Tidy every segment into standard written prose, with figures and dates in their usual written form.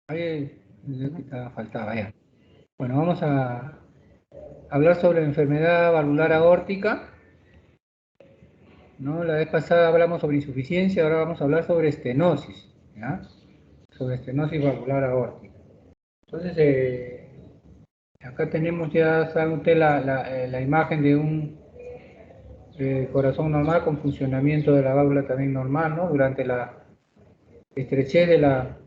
Ahí faltaba ya. Bueno, vamos a hablar sobre enfermedad valvular aórtica, ¿no? La vez pasada hablamos sobre insuficiencia, ahora vamos a hablar sobre estenosis, ¿ya? Sobre estenosis valvular aórtica. Entonces, acá tenemos ya, sabe usted, la imagen de un corazón normal con funcionamiento de la válvula también normal, ¿no? Durante la estrechez de la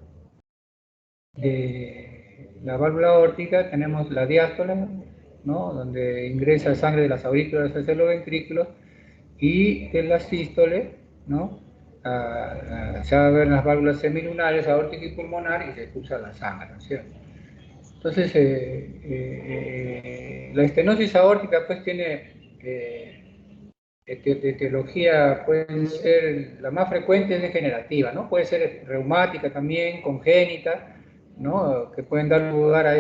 válvula aórtica tenemos la diástole, ¿no? Donde ingresa sangre de las aurículas hacia los ventrículos, y de la sístole, ¿no? Se van a ver las válvulas semilunares, aórtica y pulmonar, y se expulsa la sangre, ¿no es cierto? Entonces, la estenosis aórtica pues tiene etiología, puede ser, la más frecuente es degenerativa, ¿no? Puede ser reumática también, congénita, ¿no? Que pueden dar lugar a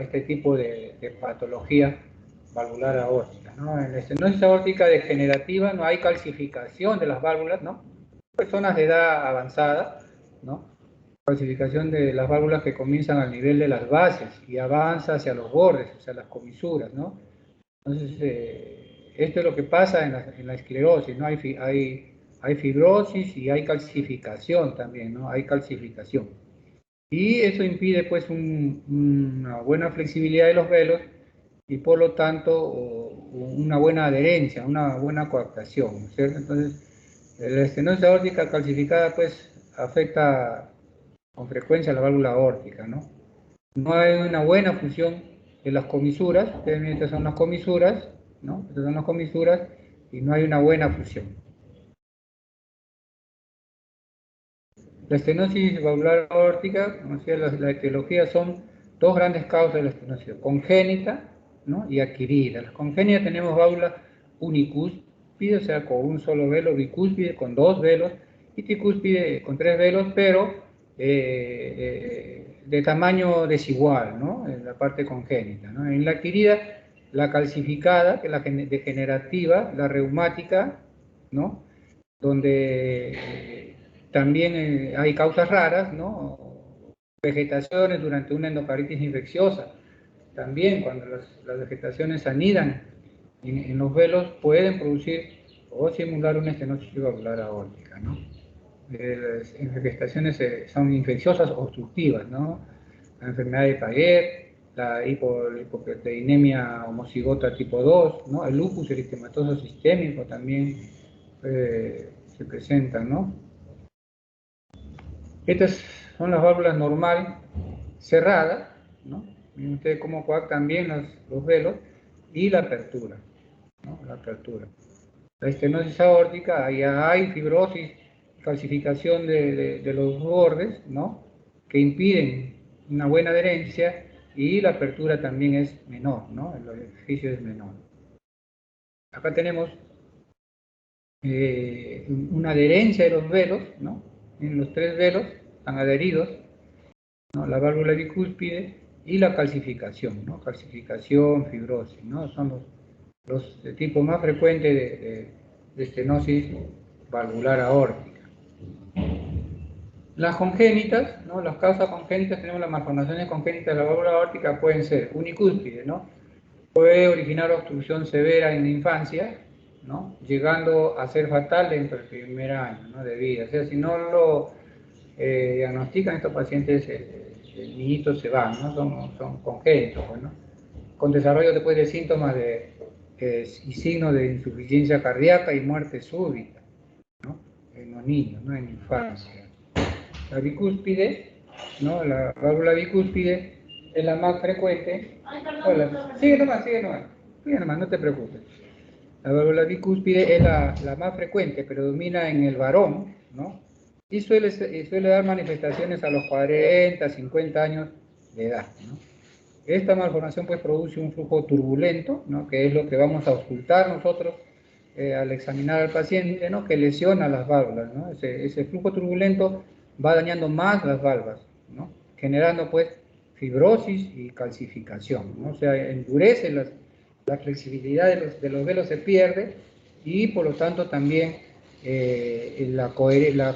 este tipo de patología valvular aórtica, ¿no? En la estenosis aórtica degenerativa no hay calcificación de las válvulas, ¿no? Personas de edad avanzada, ¿no? Calcificación de las válvulas que comienzan al nivel de las bases y avanza hacia los bordes, hacia las comisuras, ¿no? Entonces, esto es lo que pasa en la esclerosis, ¿no? Hay fibrosis y hay calcificación también, ¿no? Hay calcificación. Y eso impide, pues, una buena flexibilidad de los velos y, por lo tanto, una buena adherencia, una buena coaptación, ¿no es cierto? Entonces, la estenosis aórtica calcificada, pues, afecta con frecuencia la válvula aórtica, ¿no? No hay una buena función de las comisuras, estas son las comisuras, ¿no? Estas son las comisuras y no hay una buena función. La estenosis valvular aórtica, como decía, la etiología son dos grandes causas de la estenosis, congénita, ¿no? Y adquirida. Las congénitas tenemos válvulas unicúspide, o sea, con un solo velo, bicúspide con dos velos, y tricúspide con tres velos, pero de tamaño desigual, ¿no? En la parte congénita, ¿no? En la adquirida, la calcificada, que es la degenerativa, la reumática, ¿no? Donde también hay causas raras, ¿no? Vegetaciones durante una endocarditis infecciosa. También cuando las vegetaciones anidan en los velos pueden producir o simular una estenosis valvular aórtica, ¿no? Las infestaciones son infecciosas obstructivas, ¿no? La enfermedad de Paget, la hipoproteinemia homocigota tipo 2, ¿no? El lupus eritematoso sistémico también se presentan, ¿no? Estas son las válvulas normal cerradas, ¿no? Miren ustedes cómo coactan bien los velos, y la apertura, ¿no? La apertura. La estenosis aórtica, ahí hay fibrosis, calcificación de los bordes, ¿no? Que impiden una buena adherencia, y la apertura también es menor, ¿no? El orificio es menor. Acá tenemos una adherencia de los velos, ¿no? En los tres velos están adheridos, ¿no? La válvula bicúspide y la calcificación, ¿no? Calcificación, fibrosis, ¿no? Son los tipos más frecuentes de estenosis valvular aórtica. Las congénitas, ¿no? Las causas congénitas, tenemos las malformaciones congénitas de la válvula aórtica, pueden ser unicúspide, ¿no? Puede originar obstrucción severa en la infancia, ¿no? Llegando a ser fatal dentro del primer año, ¿no? De vida. O sea, si no lo diagnostican estos pacientes, el niñito se va, ¿no? Son congénitos, pues, ¿no? Con desarrollo después de síntomas y signos de insuficiencia cardíaca y muerte súbita, ¿no? En los niños, ¿no? En la infancia. La bicúspide, ¿no? La válvula bicúspide es la más frecuente. Hola, sigue nomás, no te preocupes. La válvula bicúspide es la más frecuente, predomina en el varón, ¿no? Y suele dar manifestaciones a los 40, 50 años de edad, ¿no? Esta malformación pues produce un flujo turbulento, ¿no? Que es lo que vamos a ocultar nosotros al examinar al paciente, ¿no? Que lesiona las válvulas, ¿no? Ese flujo turbulento va dañando más las válvulas, ¿no? Generando pues fibrosis y calcificación, ¿no? O sea, endurece la flexibilidad de los velos, se pierde, y por lo tanto también la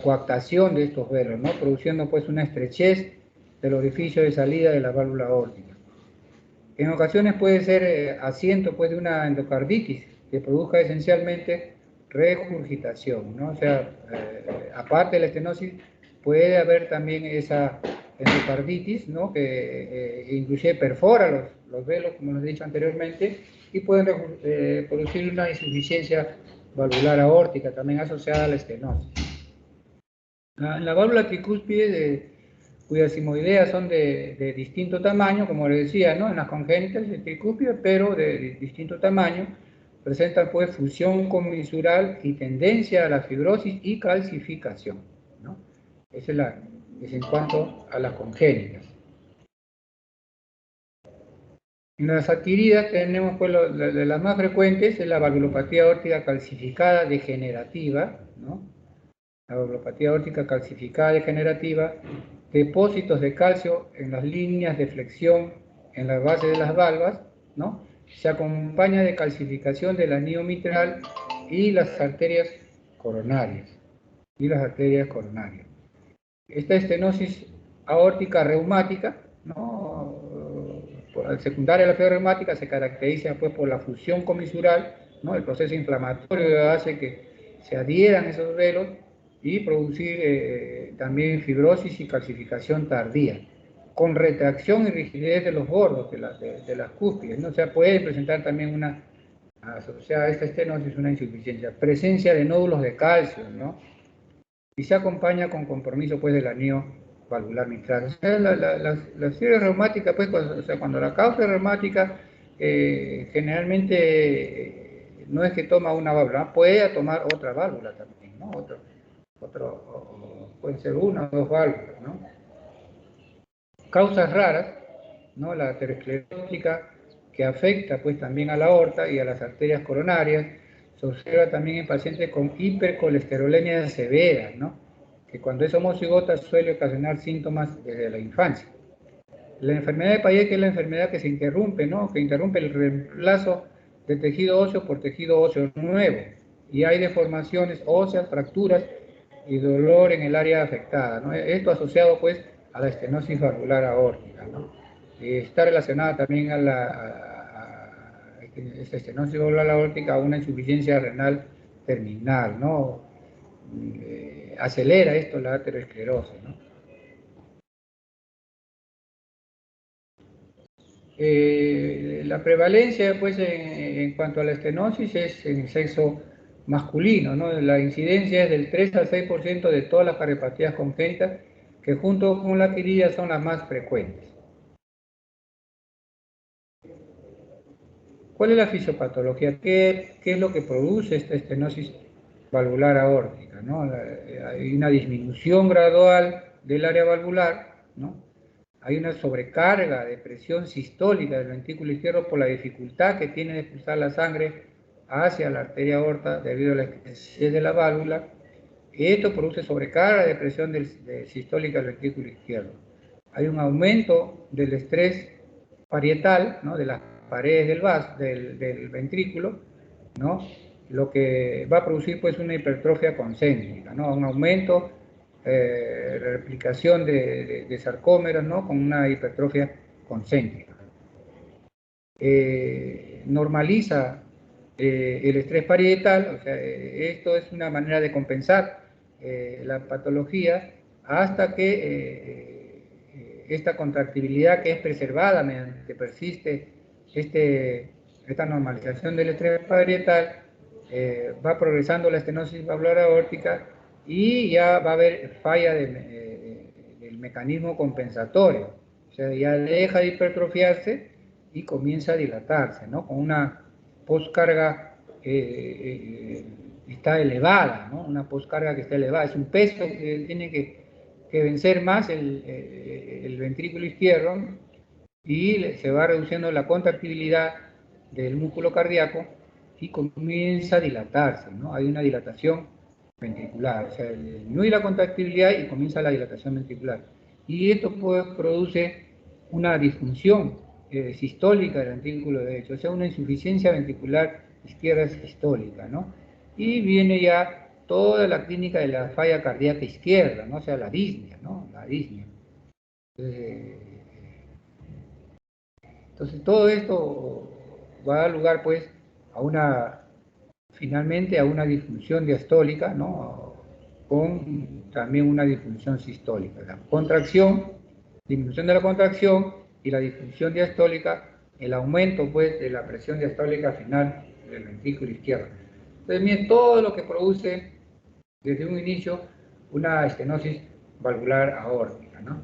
coactación de estos velos, ¿no? Produciendo pues una estrechez del orificio de salida de la válvula aórtica. En ocasiones puede ser asiento pues, de una endocarditis que produzca esencialmente regurgitación, ¿no? O sea, aparte de la estenosis, puede haber también esa endocarditis, ¿no? Que inclusive perfora los velos, como les he dicho anteriormente, y pueden producir una insuficiencia valvular aórtica también asociada a la estenosis. La válvula tricúspide, cuyas simoideas son de distinto tamaño, como les decía, ¿no? En las congénitas de tricúspide, pero de distinto tamaño, presentan pues fusión comisural y tendencia a la fibrosis y calcificación, ¿no? Esa es en cuanto a las congénitas. En las adquiridas tenemos pues de las más frecuentes es la valvulopatía aórtica calcificada degenerativa, ¿no? La valvulopatía aórtica calcificada degenerativa, depósitos de calcio en las líneas de flexión en la base de las valvas, ¿no? Se acompaña de calcificación del anillo mitral y las arterias coronarias. Esta estenosis aórtica reumática, ¿no? Secundaria a la fiebre reumática, se caracteriza pues, por la fusión comisural, ¿no? El proceso inflamatorio hace que se adhieran esos velos y producir también fibrosis y calcificación tardía, con retracción y rigidez de los bordos de las cúspides, ¿no? O sea, puede presentar también asociada a esta estenosis una insuficiencia, presencia de nódulos de calcio, ¿no? Y se acompaña con compromiso pues del anillo valvular mitral. O sea, la fiebre reumática, pues, cuando la causa es reumática, generalmente no es que toma una válvula, puede tomar otra válvula también, ¿no? Puede ser una o dos válvulas, ¿no? Causas raras, ¿no? La aterosclerótica, que afecta pues también a la aorta y a las arterias coronarias. Se observa también en pacientes con hipercolesterolemia severa, ¿no? Que cuando es homocigota suele ocasionar síntomas desde la infancia. La enfermedad de Payet, que es la enfermedad que se interrumpe, ¿no? Que interrumpe el reemplazo de tejido óseo por tejido óseo nuevo. Y hay deformaciones óseas, fracturas y dolor en el área afectada, ¿no? Esto asociado pues a la estenosis valvular aórtica, ¿no? Está relacionada también a esta estenosis valvular aórtica a una insuficiencia renal terminal, ¿no? Acelera esto la aterosclerosis, ¿no? La prevalencia pues en cuanto a la estenosis es en sexo masculino, ¿no? La incidencia es del 3 al 6% de todas las cardiopatías congénitas, que junto con la adquirida son las más frecuentes. ¿Cuál es la fisiopatología? ¿Qué es lo que produce esta estenosis valvular aórtica, ¿no? Hay una disminución gradual del área valvular, ¿no? Hay una sobrecarga de presión sistólica del ventrículo izquierdo por la dificultad que tiene de expulsar la sangre hacia la arteria aorta debido a la escasez de la válvula. Esto produce sobrecarga de presión sistólica del ventrículo izquierdo. Hay un aumento del estrés parietal, ¿no? De las paredes del ventrículo, ¿no? Lo que va a producir pues una hipertrofia concéntrica, ¿no? Un aumento, replicación de sarcómeros, ¿no? Con una hipertrofia concéntrica. Normaliza el estrés parietal, o sea, esto es una manera de compensar la patología hasta que esta contractibilidad que es preservada mediante persiste esta normalización del estrés parietal, va progresando la estenosis valvular aórtica y ya va a haber falla del mecanismo compensatorio, o sea, ya deja de hipertrofiarse y comienza a dilatarse, ¿no? Con una postcarga está elevada, ¿no? Una postcarga que está elevada, es un peso que tiene que vencer más el ventrículo izquierdo y se va reduciendo la contractibilidad del músculo cardíaco y comienza a dilatarse, ¿no? Hay una dilatación ventricular, o sea, disminuye la contractibilidad y comienza la dilatación ventricular. Y esto pues, produce una disfunción sistólica del ventrículo derecho, o sea, una insuficiencia ventricular izquierda sistólica, ¿no? Y viene ya toda la clínica de la falla cardíaca izquierda, ¿no? O sea, la disnea, ¿no? La disnea. Entonces todo esto va a dar lugar pues finalmente a una disfunción diastólica, ¿no? Con también una disfunción sistólica. La contracción, disminución de la contracción y la disfunción diastólica, el aumento pues de la presión diastólica final del ventrículo izquierdo. Entonces miren todo lo que produce desde un inicio una estenosis valvular aórtica, ¿no?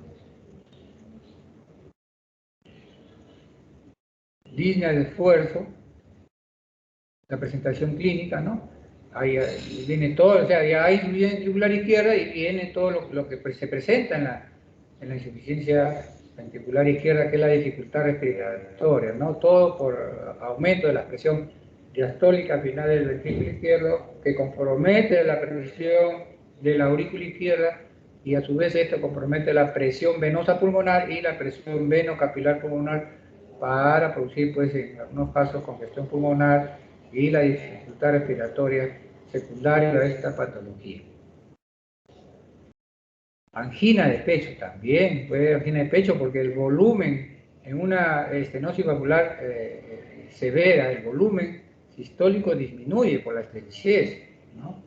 Disnea de esfuerzo, la presentación clínica, ¿no? Ahí viene todo, o sea, ya hay insuficiencia ventricular izquierda y viene todo lo que se presenta en la insuficiencia ventricular izquierda, que es la dificultad respiratoria, ¿no? Todo por aumento de la presión diastólica final del ventrículo izquierdo, que compromete la presión de la aurícula izquierda, y a su vez esto compromete la presión venosa pulmonar y la presión venocapilar pulmonar, para producir, pues, en algunos casos, congestión pulmonar y la dificultad respiratoria secundaria de esta patología. Angina de pecho también, puede haber angina de pecho porque el volumen en una estenosis valvular severa, el volumen sistólico disminuye por la estrechez, ¿no?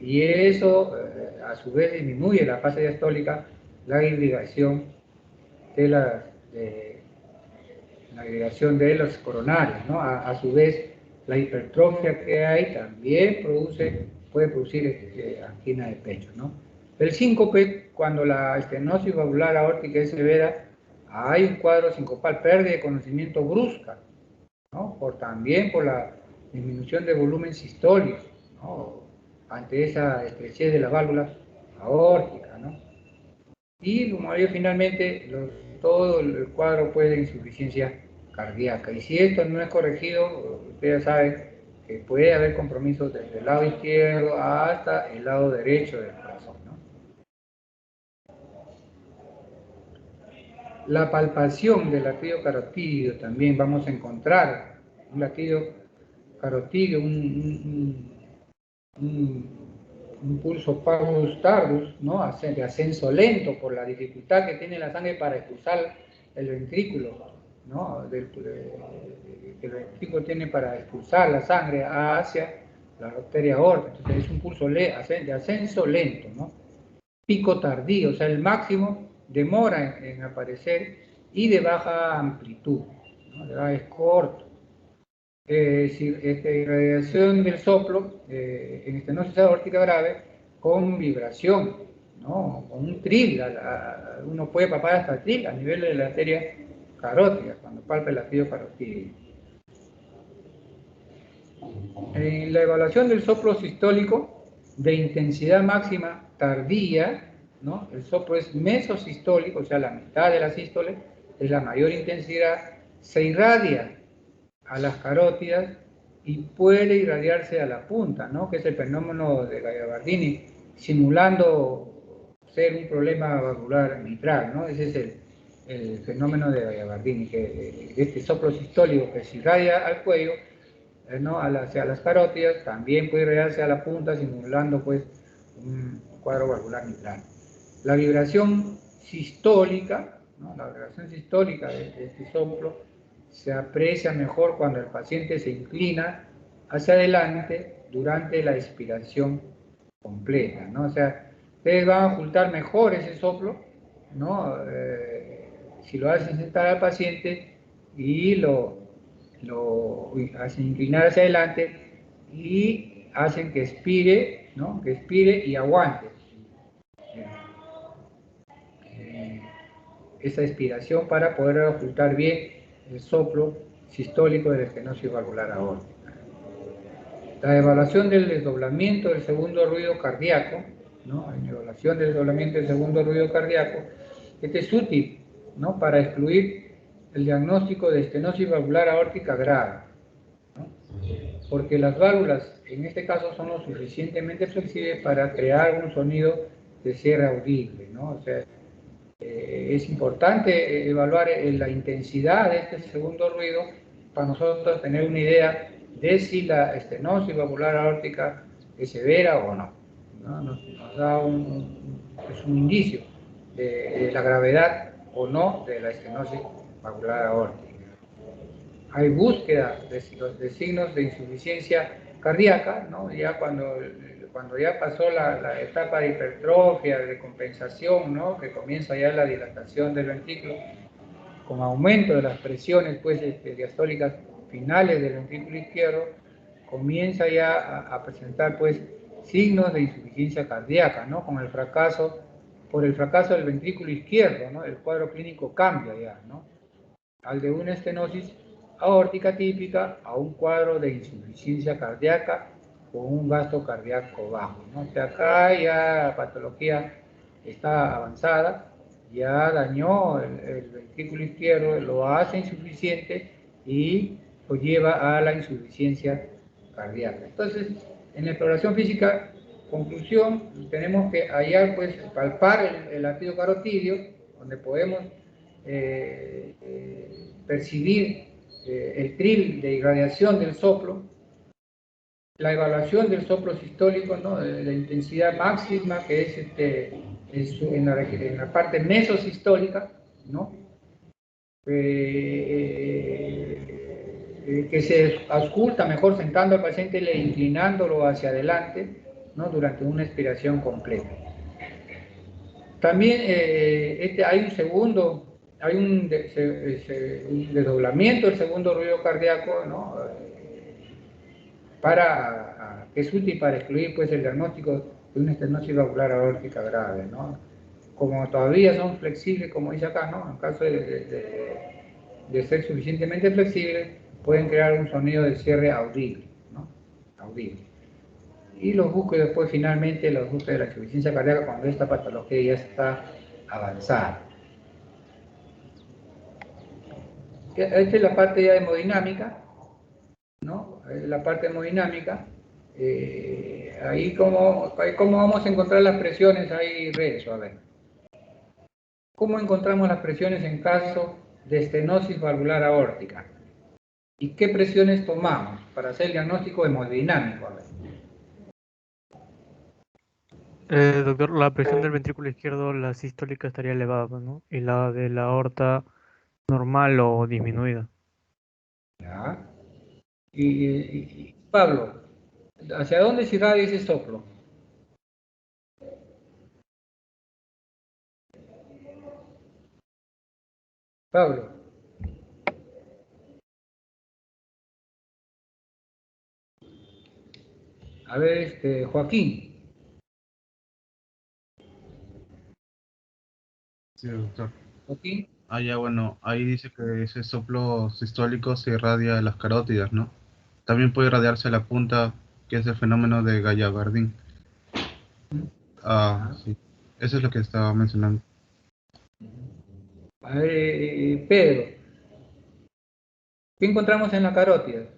Y eso a su vez disminuye la fase diastólica, la irrigación de la irrigación de los coronarios, ¿no? A su vez, la hipertrofia que hay también puede producir angina de pecho, ¿no? El síncope, cuando la estenosis valvular aórtica es severa, hay un cuadro sincopal, pérdida de conocimiento brusca, ¿no? También por la disminución de volumen sistólico, ¿no? Ante esa estrechez de la válvula aórtica, ¿no? Y como finalmente todo el cuadro puede de insuficiencia cardíaca. Y si esto no es corregido, ustedes saben que puede haber compromisos desde el lado izquierdo hasta el lado derecho del corazón, ¿no? La palpación del latido carotídeo también vamos a encontrar un latido carotídeo, un pulso paus tardus, ¿no? De ascenso lento por la dificultad que tiene la sangre para expulsar el ventrículo, ¿no? Que el ventrículo tiene para expulsar la sangre hacia la arteria aórtica. Entonces es un pulso de ascenso lento, ¿no? Pico tardío, o sea, el máximo demora en aparecer, y de baja amplitud, ¿no? Es corto. Es decir, irradiación del soplo en estenosis aórtica grave con vibración, ¿no? Con un tril, uno puede palpar hasta tril a nivel de la arteria carótida cuando palpa el latido carotídeo. En la evaluación del soplo sistólico de intensidad máxima tardía, ¿no? El soplo es mesosistólico, o sea, la mitad de la sístole es la mayor intensidad, se irradia a las carótidas y puede irradiarse a la punta, ¿no? Que es el fenómeno de Gagliardini, simulando ser un problema valvular mitral, ¿no? Ese es el fenómeno de Gagliardini, que este soplo sistólico que se irradia al cuello, ¿no? Hacia las carótidas, también puede irradiarse a la punta, simulando pues un cuadro valvular mitral. La vibración sistólica, ¿no? La vibración sistólica de este soplo se aprecia mejor cuando el paciente se inclina hacia adelante durante la expiración completa, ¿no? O sea, ustedes van a ocultar mejor ese soplo, ¿no? Si lo hacen sentar al paciente y lo hacen inclinar hacia adelante y hacen que expire, ¿no? Que expire y aguante esa expiración para poder ocultar bien el soplo sistólico de la estenosis valvular aórtica. La evaluación del desdoblamiento del segundo ruido cardíaco, ¿no? En evaluación del desdoblamiento del segundo ruido cardíaco, este es útil, ¿no? Para excluir el diagnóstico de estenosis valvular aórtica grave, ¿no? Porque las válvulas, en este caso, son lo suficientemente flexibles para crear un sonido de cierre audible, ¿no? O sea, es importante evaluar la intensidad de este segundo ruido para nosotros tener una idea de si la estenosis valvular aórtica es severa o no. Nos da un indicio. de la gravedad o no de la estenosis valvular aórtica. Hay búsqueda de signos de insuficiencia cardíaca, ¿no? Ya cuando ya pasó la etapa de hipertrofia, de compensación, ¿no? Que comienza ya la dilatación del ventrículo, con aumento de las presiones pues, diastólicas finales del ventrículo izquierdo, comienza ya a presentar pues, signos de insuficiencia cardíaca, ¿no? Por el fracaso del ventrículo izquierdo, ¿no? El cuadro clínico cambia ya, ¿no? Al de una estenosis aórtica típica a un cuadro de insuficiencia cardíaca con un gasto cardíaco bajo, ¿no? O sea, acá ya la patología está avanzada, ya dañó el ventrículo izquierdo, lo hace insuficiente y lo lleva a la insuficiencia cardíaca. Entonces, en la exploración física, conclusión, tenemos que hallar, pues, palpar el latido carotidio, donde podemos percibir el tril de irradiación del soplo, la evaluación del soplo sistólico, ¿no? De la intensidad máxima, que es en la parte mesosistólica, ¿no? Que se ausculta mejor sentando al paciente e inclinándolo hacia adelante, ¿no? Durante una expiración completa. También hay un desdoblamiento del segundo ruido cardíaco, ¿no? Que es útil para excluir pues, el diagnóstico de una estenosis valvular aórtica grave, ¿no? Como todavía son flexibles, como dice acá, ¿no? En caso de ser suficientemente flexibles, pueden crear un sonido de cierre audible, ¿no? Audible. Y los busco después, finalmente, los busco de la insuficiencia cardíaca cuando esta patología ya está avanzada. Esta es la parte ya hemodinámica, ¿no? La parte hemodinámica. Ahí cómo vamos a encontrar las presiones ahí, Renzo, a ver. ¿Cómo encontramos las presiones en caso de estenosis valvular aórtica? ¿Y qué presiones tomamos para hacer el diagnóstico hemodinámico? A ver. Doctor, la presión del ventrículo izquierdo, la sistólica estaría elevada, ¿no? Y la de la aorta normal o disminuida. ¿Ya? Pablo, ¿hacia dónde se irradia ese soplo? Pablo. A ver, Joaquín. Sí, doctor. Joaquín. Ya, bueno, ahí dice que ese soplo sistólico se irradia a las carótidas, ¿no? También puede irradiarse a la punta, que es el fenómeno de Gallavardin. Sí. Eso es lo que estaba mencionando. A ver, Pedro. ¿Qué encontramos en la carótida?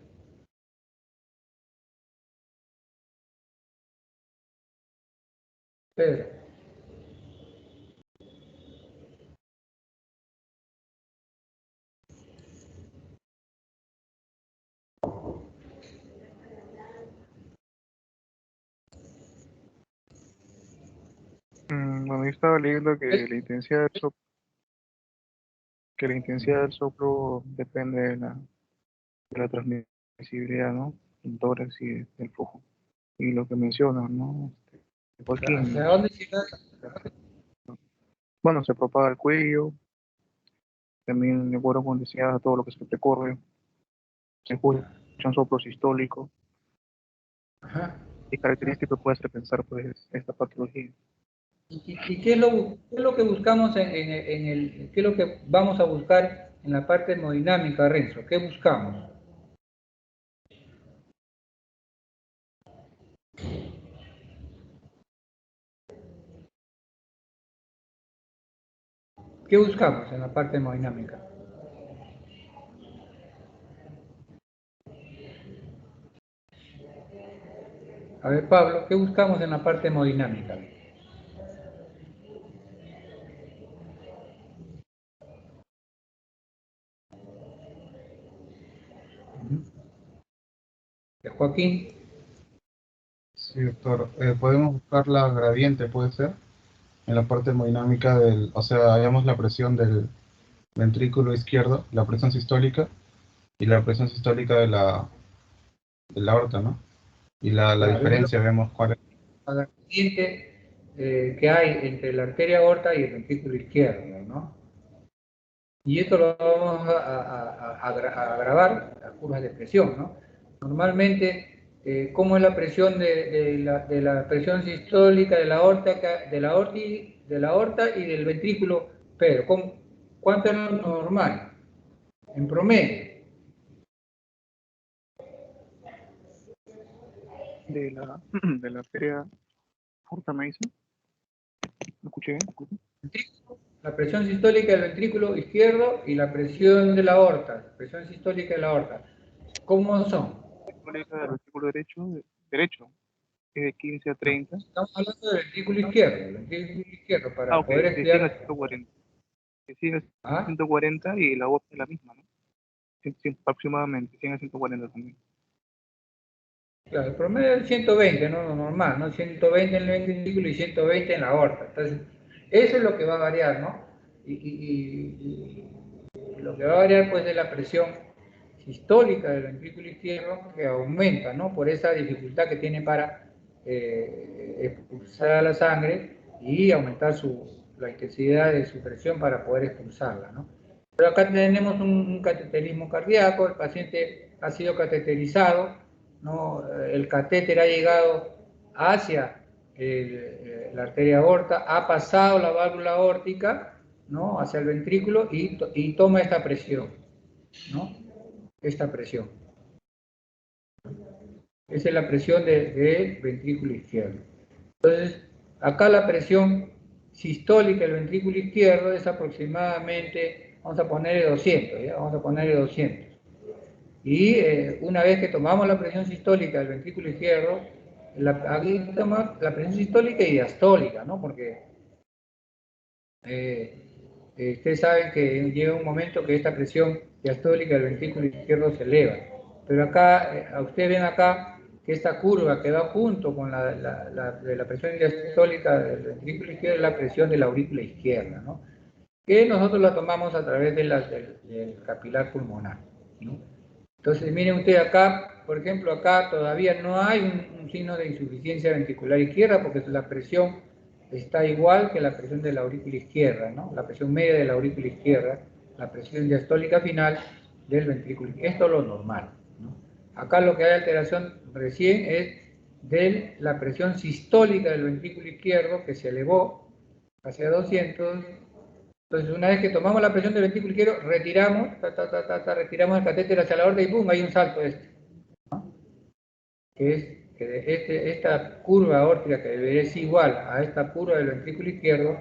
Pedro. Bueno, yo estaba leyendo que la intensidad del soplo depende de la transmisibilidad, ¿no? Del tórax y del flujo. Y lo que mencionas, ¿no? Joaquín, ¿Hacia dónde se irradia? bueno, se propaga el cuello, también de acuerdo con decía todo lo que se recorre, se escucha un soplo sistólico, Ajá. y característico puede hacer pensar, pues, esta patología. ¿Y qué es lo que buscamos qué es lo que vamos a buscar en la parte hemodinámica, Renzo? ¿Qué buscamos? ¿Qué buscamos en la parte hemodinámica? A ver, Pablo, ¿qué buscamos en la parte hemodinámica? Joaquín. Sí, doctor. Podemos buscar la gradiente, ¿puede ser? en la parte hemodinámica o sea, hallamos la presión del ventrículo izquierdo, la presión sistólica y la presión sistólica de la aorta, ¿no? Y la Claro, eso es diferencia, vemos cuál es. la gradiente que hay entre la arteria aorta y el ventrículo izquierdo, ¿no? Y esto lo vamos a grabar, las curvas de presión, ¿no? Normalmente, ¿cómo es la presión de la presión sistólica de la aorta y del ventrículo? Pero, ¿cuánto es lo normal? En promedio. De la, de la arteria aorta, me dice. ¿Me escuché bien? Disculpe. La presión sistólica del ventrículo izquierdo y la presión de la aorta, presión sistólica de la aorta. ¿Cómo son? Sistólica del ventrículo derecho es de 15 a 30. Estamos hablando del ventrículo izquierdo, Ah, para ok, poder de 100 a estudiar. 140. De 100 a ¿Ah? 140 y la otra es la misma, ¿no? 100 aproximadamente, 100 a 140 también. Claro, el promedio es 120, ¿no? Lo normal, ¿no? 120 en el ventrículo y 120 en la aorta. Entonces, eso es lo que va a variar, ¿no? Y lo que va a variar, pues, es la presión sistólica del ventrículo izquierdo, que aumenta, ¿no? Por esa dificultad que tiene para expulsar la sangre y aumentar la intensidad de su presión para poder expulsarla, ¿no? Pero acá tenemos un cateterismo cardíaco, el paciente ha sido cateterizado, ¿no? El catéter ha llegado hacia la arteria aorta, ha pasado la válvula aórtica, ¿no? Hacia el ventrículo y toma esta presión, ¿no? Esta presión. Esa es la presión del ventrículo izquierdo. Entonces, acá la presión sistólica del ventrículo izquierdo es aproximadamente, vamos a ponerle 200, ¿ya? Vamos a ponerle 200. Y una vez que tomamos la presión sistólica del ventrículo izquierdo, aquí tomamos la presión sistólica y diastólica, ¿no? Porque ustedes saben que llega un momento que esta presión diastólica del ventrículo izquierdo se eleva. Pero acá, ustedes ven acá que esta curva que va junto con de la presión diastólica del ventrículo izquierdo es la presión de la aurícula izquierda, ¿no? Que nosotros la tomamos a través del capilar pulmonar, ¿no? Entonces, miren ustedes acá, por ejemplo, acá todavía no hay un signo de insuficiencia ventricular izquierda porque la presión está igual que la presión de la aurícula izquierda, ¿no? La presión media de la aurícula izquierda, la presión diastólica final del ventrículo izquierdo. Esto es lo normal, ¿no? Acá lo que hay alteración recién es de la presión sistólica del ventrículo izquierdo que se elevó hacia 200. Entonces, una vez que tomamos la presión del ventrículo izquierdo, retiramos, retiramos el catéter hacia la aorta y ¡pum! Hay un salto ¿no? Que es que esta curva aórtica que debería ser igual a esta curva del ventrículo izquierdo,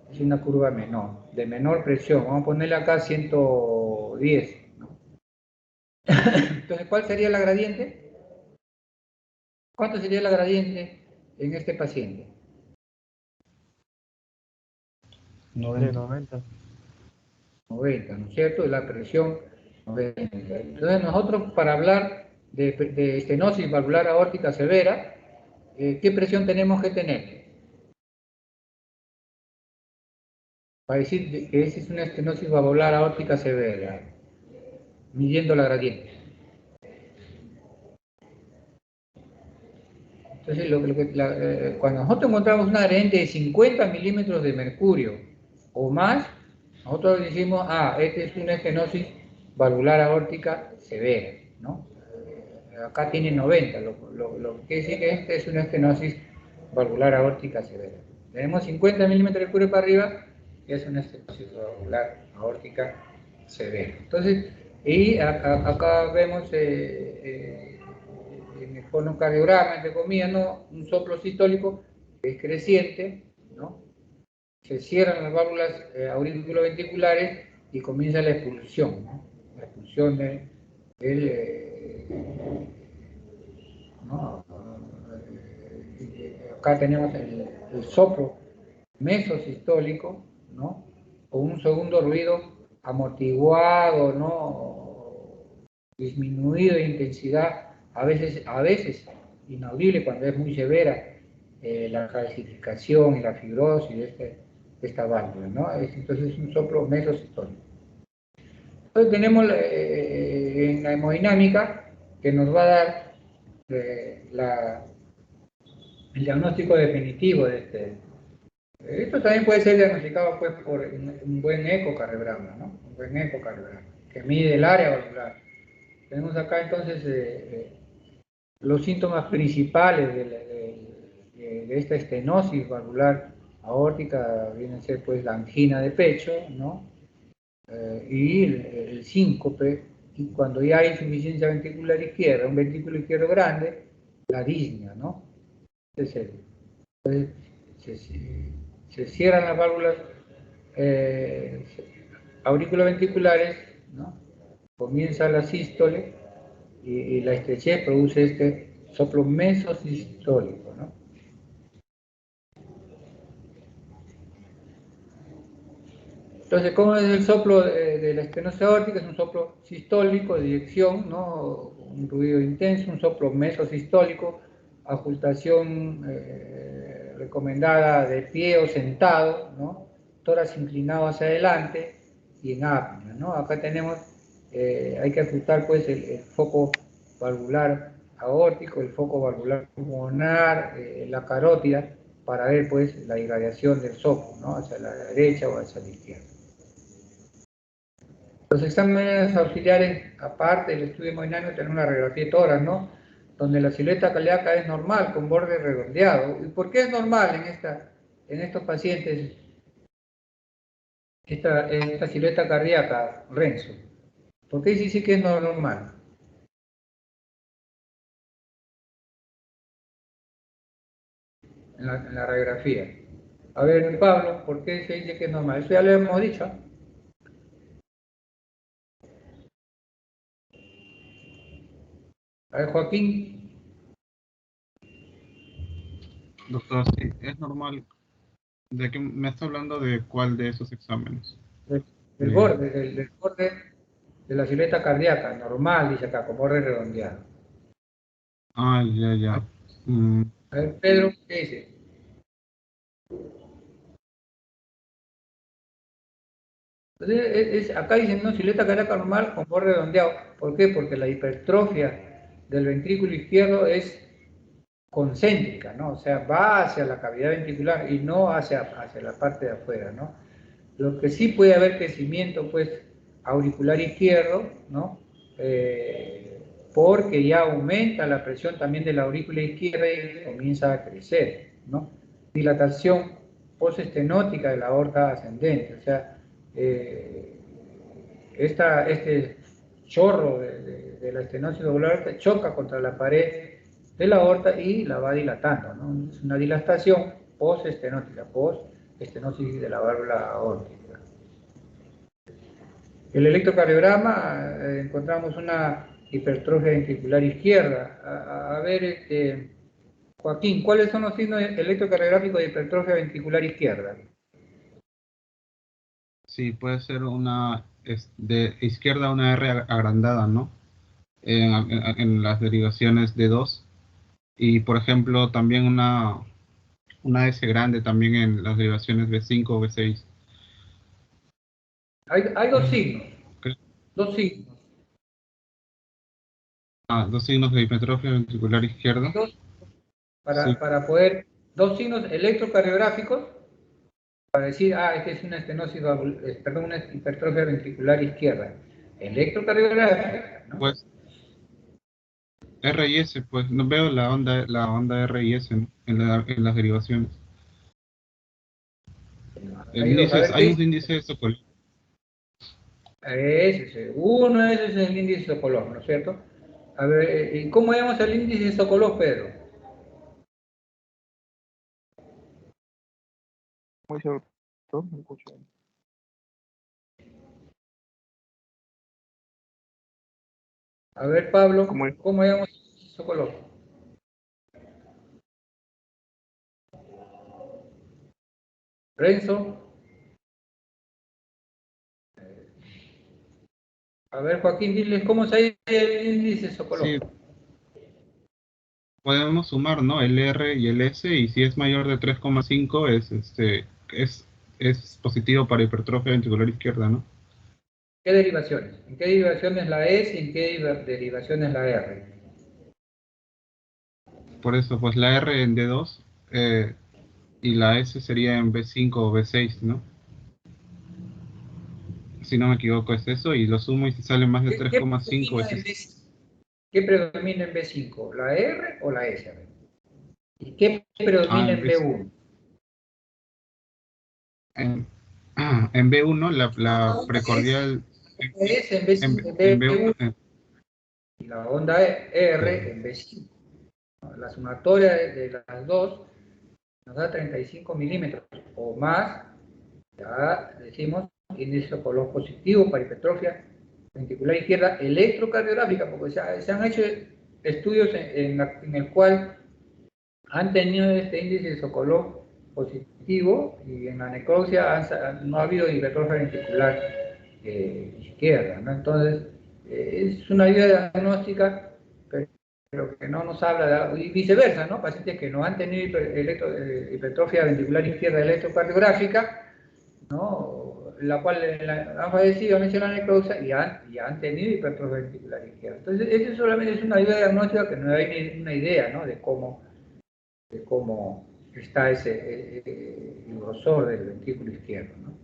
es una curva menor, de menor presión. Vamos a ponerle acá 110. ¿No? Entonces, ¿cuál sería la gradiente? ¿Cuánto sería la gradiente en este paciente? De 90. 90. 90, ¿no es cierto? La presión 90. Entonces nosotros para hablar de estenosis valvular aórtica severa, ¿qué presión tenemos que tener? Para decir que esa es una estenosis valvular aórtica severa, midiendo la gradiente. Entonces, cuando nosotros encontramos una gradiente de 50 milímetros de mercurio o más, nosotros decimos, esta es una estenosis valvular aórtica severa, ¿no? Acá tiene 90, lo que quiere decir que esta es una estenosis valvular aórtica severa. Tenemos 50 milímetros de mercurio para arriba, que es una estenosis valvular aórtica severa. Entonces, y acá vemos en el fonocardiograma, entre comillas, ¿no? Un soplo sistólico que es creciente, ¿no? Se cierran las válvulas auriculoventriculares y comienza la expulsión, ¿no? La expulsión ¿no? Acá tenemos el soplo mesosistólico, ¿no? O un segundo ruido amortiguado, ¿no? Disminuido de intensidad, a veces inaudible cuando es muy severa, la calcificación y la fibrosis de esta válvula, ¿no? Entonces es un soplo mesosistólico. Entonces tenemos en la hemodinámica que nos va a dar el diagnóstico definitivo de este. Esto también puede ser diagnosticado pues, por un buen ecocardiograma, ¿no? Un buen ecocardiograma que mide el área valvular. Tenemos acá entonces los síntomas principales de esta estenosis valvular aórtica vienen a ser pues la angina de pecho, ¿no? Y el síncope, y cuando ya hay insuficiencia ventricular izquierda, un ventrículo izquierdo grande, la disnea, ¿no? Entonces se cierran las válvulas auriculoventriculares, ¿no? Comienza la sístole y la estrechez produce este soplo mesosistólico, ¿no? Entonces, ¿cómo es el soplo de la estenosis aórtica? Es un soplo sistólico de dirección, ¿no? Un ruido intenso, un soplo mesosistólico, ocultación recomendada de pie o sentado, ¿no? Tórax inclinado hacia adelante y en apnea, ¿no? Acá tenemos, hay que ajustar pues el foco valvular aórtico, el foco valvular pulmonar, la carótida, para ver pues la irradiación del soplo, ¿no? Hacia la derecha o hacia la izquierda. Los exámenes auxiliares, aparte del estudio hemodinámico, tenemos una radiografía de tórax, ¿no? Donde la silueta cardíaca es normal, con borde redondeado. ¿Y por qué es normal en estos pacientes esta silueta cardíaca, Renzo? ¿Por qué dice que es normal? En la radiografía. A ver, Pablo, ¿por qué se dice que es normal? Eso ya lo hemos dicho. A ver, Joaquín. Doctor, sí, es normal. ¿De qué me está hablando de cuál de esos exámenes? Del borde, del borde de la silueta cardíaca, normal, dice acá, con borde redondeado. Ah, ya, ya. A ver, Pedro, ¿qué dice? Entonces, acá dicen, no, silueta cardíaca normal con borde redondeado. ¿Por qué? Porque la hipertrofia del ventrículo izquierdo es concéntrica, ¿no? O sea, va hacia la cavidad ventricular y no hacia la parte de afuera, ¿no? Lo que sí puede haber crecimiento, pues, auricular izquierdo, ¿no? Porque ya aumenta la presión también de la aurícula izquierda y comienza a crecer, ¿no? Dilatación postestenótica de la aorta ascendente, o sea, este chorro de la estenosis valvular choca contra la pared de la aorta y la va dilatando, ¿no? Es una dilatación postestenótica, postestenosis de la válvula aórtica. El electrocardiograma encontramos una hipertrofia ventricular izquierda. A ver, Joaquín, ¿cuáles son los signos electrocardiográficos de hipertrofia ventricular izquierda? Sí, puede ser de izquierda una R agrandada, ¿no? En las derivaciones de 2. Y, por ejemplo, también una S grande también en las derivaciones B5 o B6. Hay dos signos. Dos signos. Dos signos de hipertrofia ventricular izquierda. Sí. Para poder, dos signos electrocardiográficos para decir, esta es una estenosis, perdón, una hipertrofia ventricular izquierda. Electrocardiográfica, ¿no? Pues R y S, pues no veo la onda R y S, ¿no? en las derivaciones. Hay un índice de Sokolov. Uno de esos es el índice de Sokolov, ¿no es cierto? A ver, ¿y cómo llamamos el índice de Sokolov, Pedro? Muy cierto, me escucho. A ver, Pablo, ¿Cómo es? ¿cómo llamamos el índice de Sokolov? Renzo. A ver, Joaquín, diles cómo se llama el índice de Sokolov. Sí, podemos sumar, ¿no? El R y el S, y si es mayor de 3,5 es positivo para hipertrofia ventricular izquierda, ¿no? ¿Qué derivaciones? ¿En qué derivaciones la S y en qué derivaciones la R? Por eso, pues la R en D2 y la S sería en B5 o B6, ¿no? Si no me equivoco es eso, y lo sumo y si sale más de ¿Qué 3,5 predomina es en eso. B5? ¿Qué predomina en B5? ¿La R o la S? A ver. ¿Y qué predomina en B1? En, en B1 la La onda precordial S en en B1 B1 y la onda R en B5. La sumatoria de las dos nos da 35 milímetros o más. Ya decimos índice Sokolov positivo para hipertrofia ventricular izquierda electrocardiográfica, porque se han hecho estudios en el cual han tenido este índice de Sokolov positivo y en la necropsia no ha habido hipertrofia ventricular izquierda, ¿no? Entonces, es una ayuda diagnóstica, pero que no nos habla de, y viceversa, ¿no? Pacientes que no han tenido hipertrofia ventricular izquierda electrocardiográfica, ¿no? La cual han fallecido, han hecho la necropsia y han tenido hipertrofia ventricular izquierda. Entonces, eso solamente es una ayuda diagnóstica que nos da una idea, ¿no? De cómo está el grosor del ventrículo izquierdo, ¿no?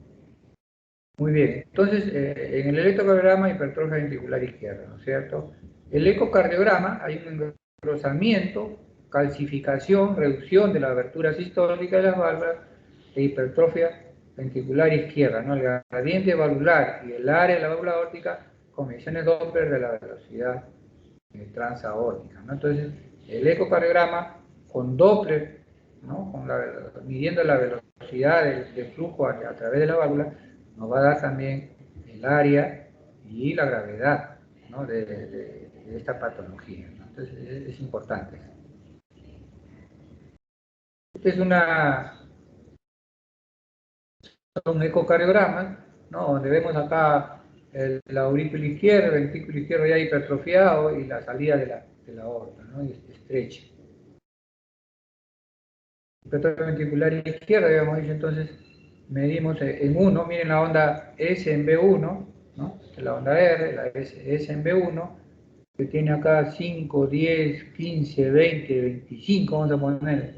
Muy bien, entonces en el electrocardiograma hipertrofia ventricular izquierda, ¿no es cierto? El ecocardiograma hay un engrosamiento, calcificación, reducción de la abertura sistólica de las válvulas e hipertrofia ventricular izquierda, ¿no? El gradiente valvular y el área de la válvula aórtica con mediciones Doppler de la velocidad transaórtica, ¿no? Entonces, el ecocardiograma con Doppler, ¿no? Midiendo la velocidad del flujo a través de la válvula, nos va a dar también el área y la gravedad, ¿no? de esta patología, ¿no? Entonces, es importante. Este es un ecocardiograma, ¿no? Donde vemos acá la aurícula izquierda, el ventrículo izquierdo ya hipertrofiado y la salida de la aorta, ¿no? Y estrecha. Hipertrofia ventricular izquierda, habíamos dicho, entonces medimos en 1, miren la onda S en B1, ¿no? La onda R, la S en B1, que tiene acá 5, 10, 15, 20, 25, vamos a poner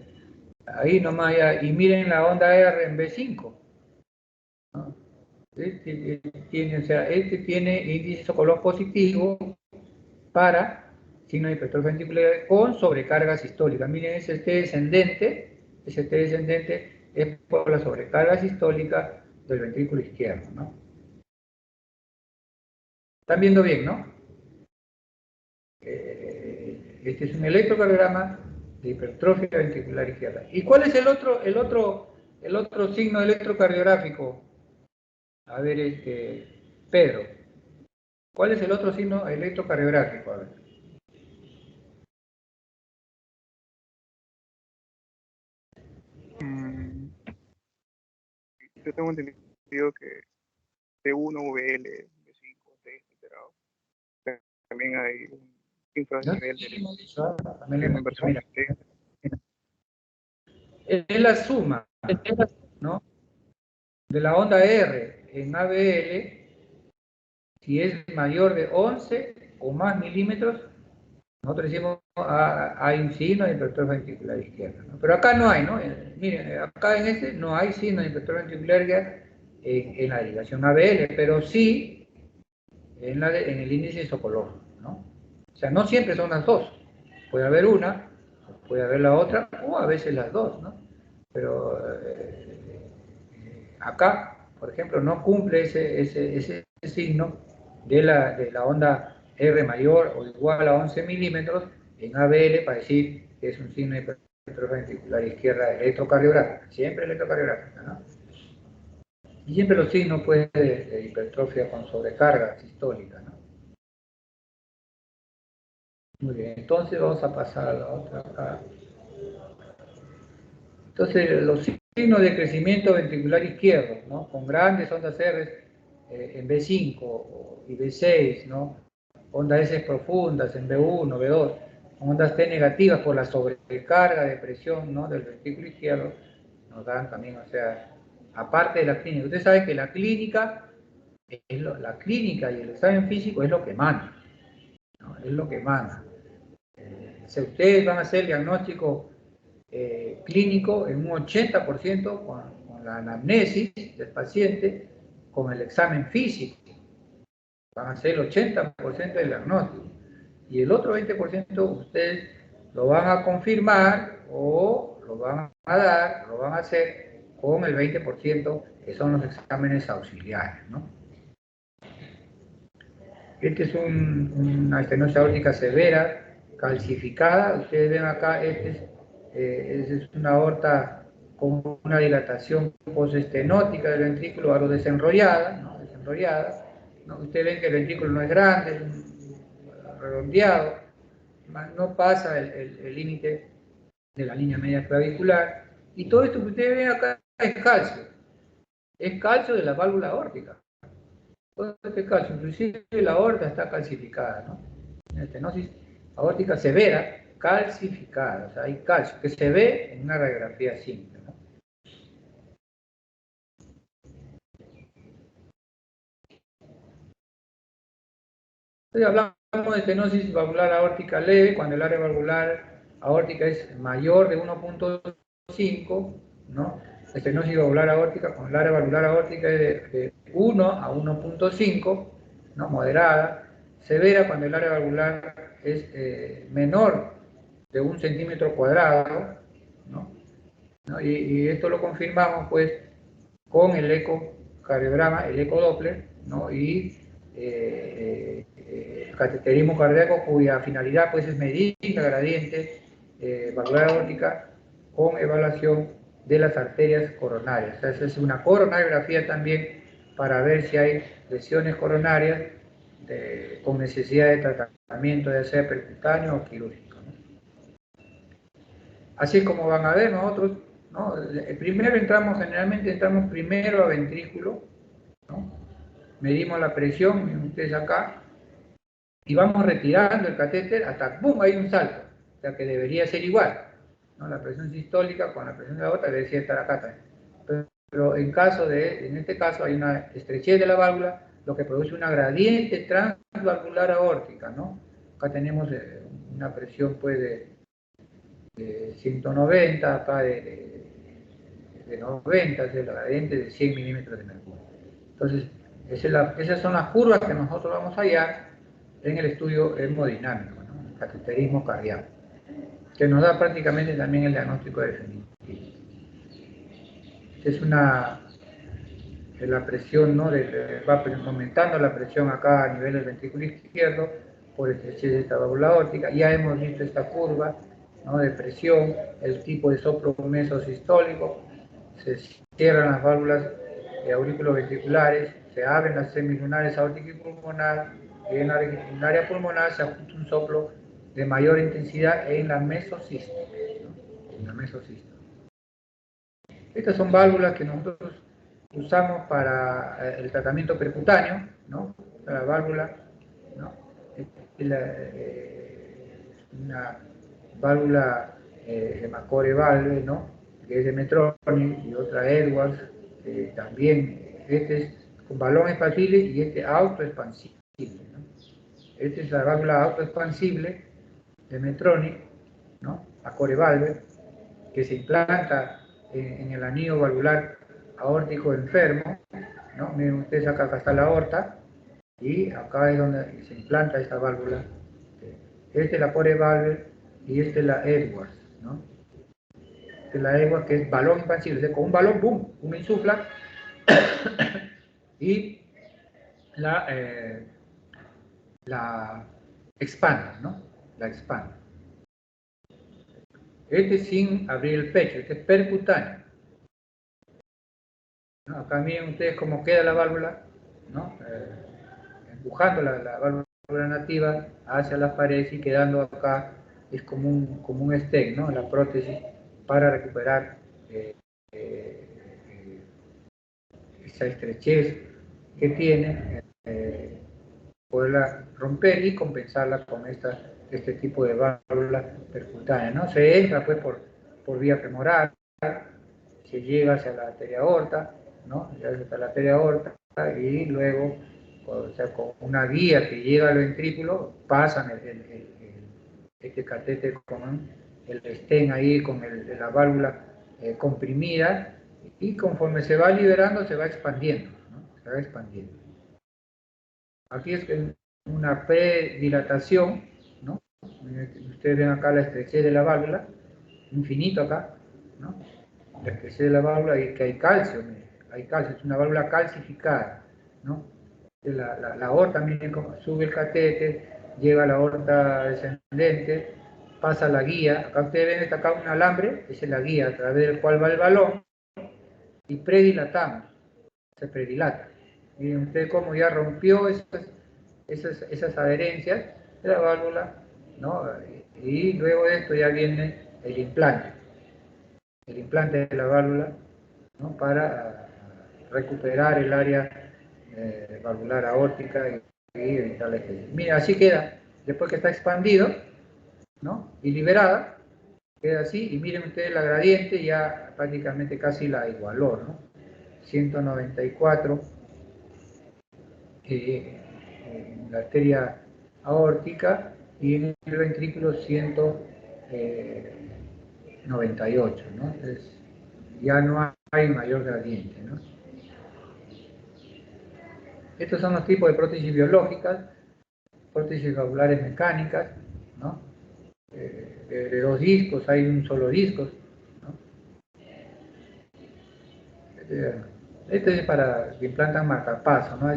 ahí nomás ya, y miren la onda R en B5, ¿no? Este tiene índice Sokolov positivo para signo de hipertrofia ventricular con sobrecarga sistólica. Miren, ese T descendente es por la sobrecarga sistólica del ventrículo izquierdo, ¿no? ¿Están viendo bien, no? Este es un electrocardiograma de hipertrofia ventricular izquierda. ¿Y cuál es el otro signo electrocardiográfico? A ver, Pedro, ¿cuál es el otro signo electrocardiográfico? A ver. Yo tengo entendido que T1, VL, V5, T alterado. También hay un infranivel Sí, hemos dicho, también de le una hemos dicho, inversión mira, de T. es la suma, ¿no? De la onda R en ABL, si es mayor de 11 o más milímetros, nosotros decimos hay un signo de hipertrofia ventricular izquierda, ¿no? Pero acá no hay, ¿no? Miren, acá en este no hay signo de hipertrofia ventricular izquierda en la derivación ABL, pero sí en el índice Sokolov, ¿no? O sea, no siempre son las dos. Puede haber una, puede haber la otra, o a veces las dos, ¿no? Pero acá, por ejemplo, no cumple ese signo de la onda R mayor o igual a 11 milímetros en ABL para decir que es un signo de hipertrofia ventricular izquierda electrocardiográfica, siempre electrocardiográfica, ¿no? Y siempre los signos pues, de hipertrofia con sobrecarga sistólica, ¿no? Muy bien, entonces vamos a pasar a la otra acá. Entonces, los signos de crecimiento ventricular izquierdo, ¿no? Con grandes ondas R en B5 y B6, ¿no? Ondas S profundas en B1, B2. ondas T negativas por la sobrecarga de presión, ¿no?, del ventrículo izquierdo, nos dan también, o sea, aparte de la clínica. Usted sabe que la clínica la clínica y el examen físico es lo que manda, ¿no? Es lo que manda. Si ustedes van a hacer diagnóstico clínico en un 80% con la anamnesis del paciente, con el examen físico, van a hacer el 80% del diagnóstico. Y el otro 20% ustedes lo van a confirmar o lo van a dar, lo van a hacer con el 20% que son los exámenes auxiliares, ¿no? Este es una estenosis aórtica severa, calcificada. Ustedes ven acá, es una aorta con una dilatación postestenótica del ventrículo, algo desenrollada, ¿no? Desenrollada, ¿no? Ustedes ven que el ventrículo no es grande, es redondeado, no pasa el límite de la línea media clavicular. Y todo esto que ustedes ven acá es calcio de la válvula aórtica. Todo este calcio, inclusive la aorta está calcificada, ¿no? Una estenosis aórtica severa, calcificada, o sea, hay calcio, que se ve en una radiografía simple, ¿no? Entonces hablamos de estenosis valvular aórtica leve, cuando el área valvular aórtica es mayor de 1.5, ¿no? Estenosis valvular aórtica, con el área valvular aórtica es de 1 a 1.5, ¿no? Moderada. Severa cuando el área valvular es menor de 1 centímetro cuadrado, ¿no? Y esto lo confirmamos pues con el ecocardiograma, el ecodoppler, ¿no? Y cateterismo cardíaco, cuya finalidad pues es medir la gradiente valvular aórtica con evaluación de las arterias coronarias. O sea, esa es una coronariografía también para ver si hay lesiones coronarias con necesidad de tratamiento, ya sea percutáneo o quirúrgico, ¿no? Así como van a ver nosotros, ¿no? Generalmente entramos primero a ventrículo, ¿no? Medimos la presión, miren ustedes acá, y vamos retirando el catéter hasta ¡pum!, hay un salto, o sea que debería ser igual, ¿no? La presión sistólica con la presión de la aorta debería estar acá también. Pero en este caso hay una estrechez de la válvula, lo que produce una gradiente transvalvular aórtica, ¿no? Acá tenemos una presión pues de 190, acá de 90, es la gradiente de 100 milímetros de mercurio. Entonces, esas son las curvas que nosotros vamos a hallar en el estudio hemodinámico, ¿no? El cateterismo cardíaco, que nos da prácticamente también el diagnóstico definitivo. Es la presión, ¿no? Va aumentando la presión acá a nivel del ventrículo izquierdo por estrechez de esta válvula aórtica. Ya hemos visto esta curva, ¿no?, de presión, el tipo de soplo mesosistólico, se cierran las válvulas aurículo-ventriculares, se abren las semilunares aórtica y pulmonar, y en el área pulmonar se ajusta un soplo de mayor intensidad en la mesosístole, ¿no? En la mesosístole. Estas son válvulas que nosotros usamos para el tratamiento percutáneo, ¿no? La válvula, ¿no? Una válvula Macore Valve, ¿no?, que es de Medtronic, y otra Edwards, también, este es con balón expansible y este autoexpansible, ¿no? Esta es la válvula autoexpansible de Medtronic, ¿no?, Macore Valve, que se implanta en el anillo valvular aórtico enfermo, ¿no? Miren ustedes acá está la aorta, y acá es donde se implanta esta válvula. Esta es la Core Valve y esta es la Edwards, ¿no? Esta es la Edwards, que es balón expansible, o sea, con un balón, ¡boom!, uno insufla y la expande, ¿no? La expande. Este es sin abrir el pecho, este es percutáneo, ¿no? Acá miren ustedes cómo queda la válvula, ¿no? Empujando la válvula nativa hacia las paredes y quedando acá, es como un stent, ¿no?, la prótesis para recuperar esa estrechez que tiene poderla romper y compensarla con este tipo de válvulas percutáneas, ¿no? Se entra pues por vía femoral, se llega hacia la arteria aorta, ¿no? Llega hasta la arteria aorta y luego, o sea, con una guía que llega al ventrículo, pasan este catéter con el stent ahí, con la válvula comprimida, y conforme se va liberando se va expandiendo, ¿no? Se va expandiendo. Aquí es una predilatación, ¿no? Ustedes ven acá la estrechez de la válvula, infinito acá, ¿no? La estrechez de la válvula y que hay calcio, hay calcio, es una válvula calcificada, ¿no? La aorta, miren cómo sube el catéter, llega a la aorta descendente, pasa la guía, acá ustedes ven acá un alambre, esa es la guía a través del cual va el balón, y predilatamos, se predilata. Miren ustedes cómo ya rompió esas adherencias de la válvula, ¿no? Y luego de esto ya viene el implante de la válvula, ¿no? Para recuperar el área valvular aórtica y evitar la estresis. Mira, así queda, después que está expandido, ¿no? Y liberada, queda así, y miren ustedes la gradiente, ya prácticamente casi la igualó, ¿no? 194 en la arteria aórtica y en el ventrículo 198, ¿no? Entonces, ya no hay mayor gradiente, ¿no? Estos son los tipos de prótesis biológicas, prótesis valvulares mecánicas, ¿no? De dos discos, hay un solo disco, ¿no? Este es para que implantan marcapaso, ¿no?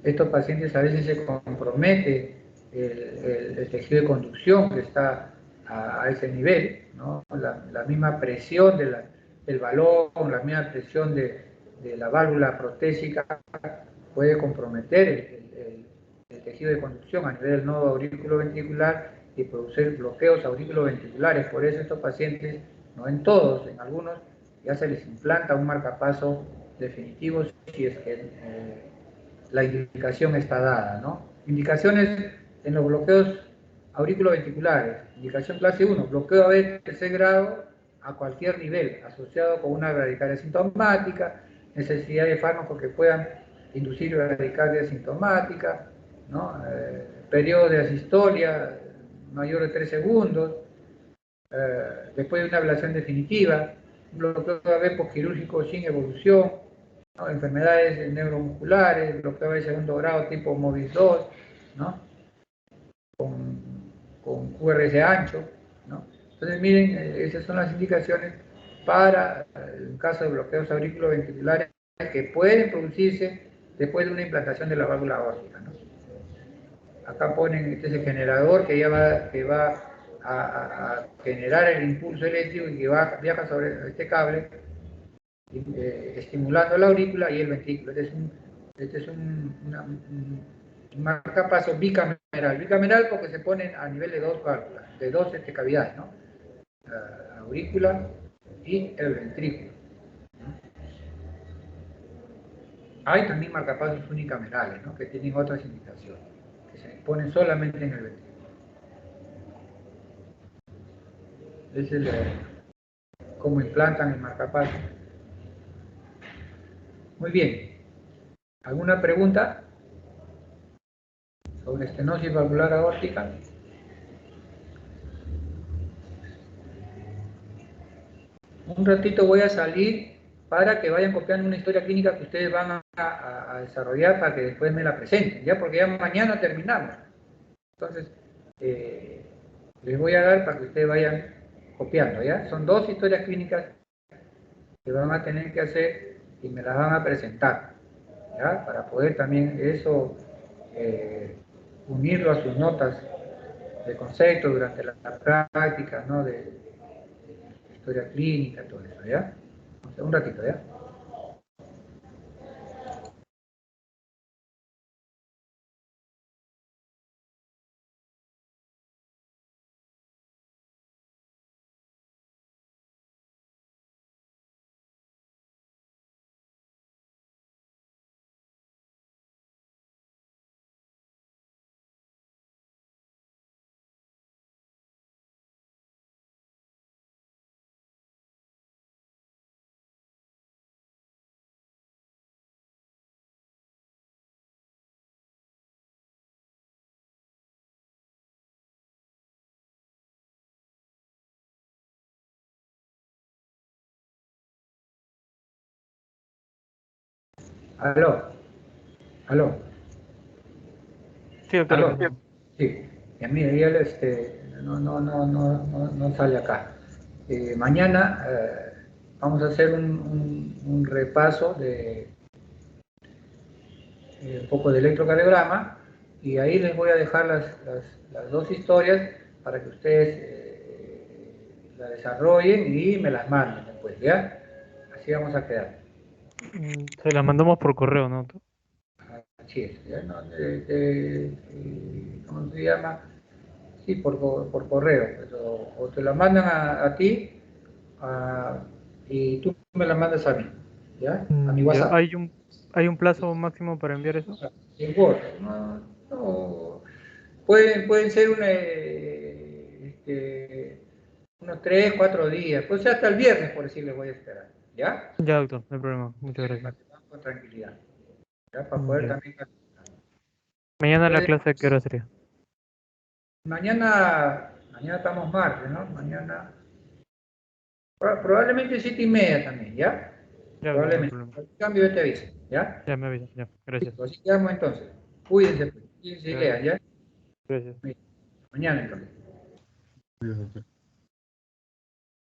Estos pacientes a veces se compromete el tejido de conducción que está a ese nivel, ¿no? La misma presión del balón, la misma presión de la válvula protésica puede comprometer el tejido de conducción a nivel del nodo auriculoventricular y producir bloqueos auriculoventriculares. Por eso estos pacientes, no en todos, en algunos, ya se les implanta un marcapaso definitivo si es que la indicación está dada, ¿no? Indicaciones en los bloqueos auriculoventriculares. Indicación clase 1, bloqueo AB tercer grado a cualquier nivel, asociado con una bradicardia sintomática, necesidad de fármacos que puedan inducir bradicardia sintomática, ¿no? Periodo de asistolia mayor de 3 segundos, después de una ablación definitiva, un bloqueo AB posquirúrgico sin evolución, ¿no? Enfermedades neuromusculares, bloqueo de segundo grado tipo MOVIS 2, ¿no? con QRS ancho, ¿no? Entonces miren, esas son las indicaciones para el caso de bloqueos auriculoventriculares que pueden producirse después de una implantación de la válvula aórtica, ¿no? Acá ponen, este es el generador que va a generar el impulso eléctrico y que viaja sobre este cable, estimulando la aurícula y el ventrículo. Este es un marcapaso bicameral. Bicameral porque se pone a nivel de dos válvulas, de dos cavidades, ¿no? La aurícula y el ventrículo. Hay también marcapasos unicamerales, ¿no? Que tienen otras indicaciones, que se ponen solamente en el ventrículo. Ese es cómo implantan el marcapaso. Muy bien. ¿Alguna pregunta sobre estenosis valvular aórtica? Un ratito voy a salir para que vayan copiando una historia clínica que ustedes van a desarrollar para que después me la presenten, ¿ya? Porque ya mañana terminamos. Entonces, les voy a dar para que ustedes vayan copiando, ¿ya? Son dos historias clínicas que van a tener que hacer y me las van a presentar, ¿ya? Para poder también eso unirlo a sus notas de concepto durante la práctica, ¿no? De historia clínica, todo eso, ¿ya? Un ratito, ¿ya? Aló, aló, Sí, doctor. aló. Sí, ya mira, ya no sale acá. Mañana vamos a hacer un repaso de un poco de electrocardiograma y ahí les voy a dejar las dos historias para que ustedes la desarrollen y me las manden después, ¿ya? Así vamos a quedar. Se la mandamos por correo, ¿no, doctor? Así es, ¿ya? No, ¿cómo se llama? Sí, por correo, pero, o te la mandan a ti y tú me la mandas a mí, ¿ya? A mi Ya, WhatsApp. ¿hay un plazo máximo para enviar eso? En Word, pueden ser unos 3, 4 días, puede ser hasta el viernes, por decir, les voy a esperar, ¿ya? Ya, doctor, no hay problema. Muchas gracias. Para que van con tranquilidad, ¿ya? Para poder Ya. también... Mañana la Pueden- clase, ¿a qué hora sería? mañana estamos martes, ¿no? Mañana, probablemente 7:30 también, ¿ya? Ya, doctor, no hay Probablemente. problema. En cambio, yo te aviso, ¿ya? Ya me avisa, ya. Gracias. Listo, así quedamos entonces. Cuídense, pues, cuídense y Ya, lean, ¿ya? gracias. Mañana entonces. Sí, doctor.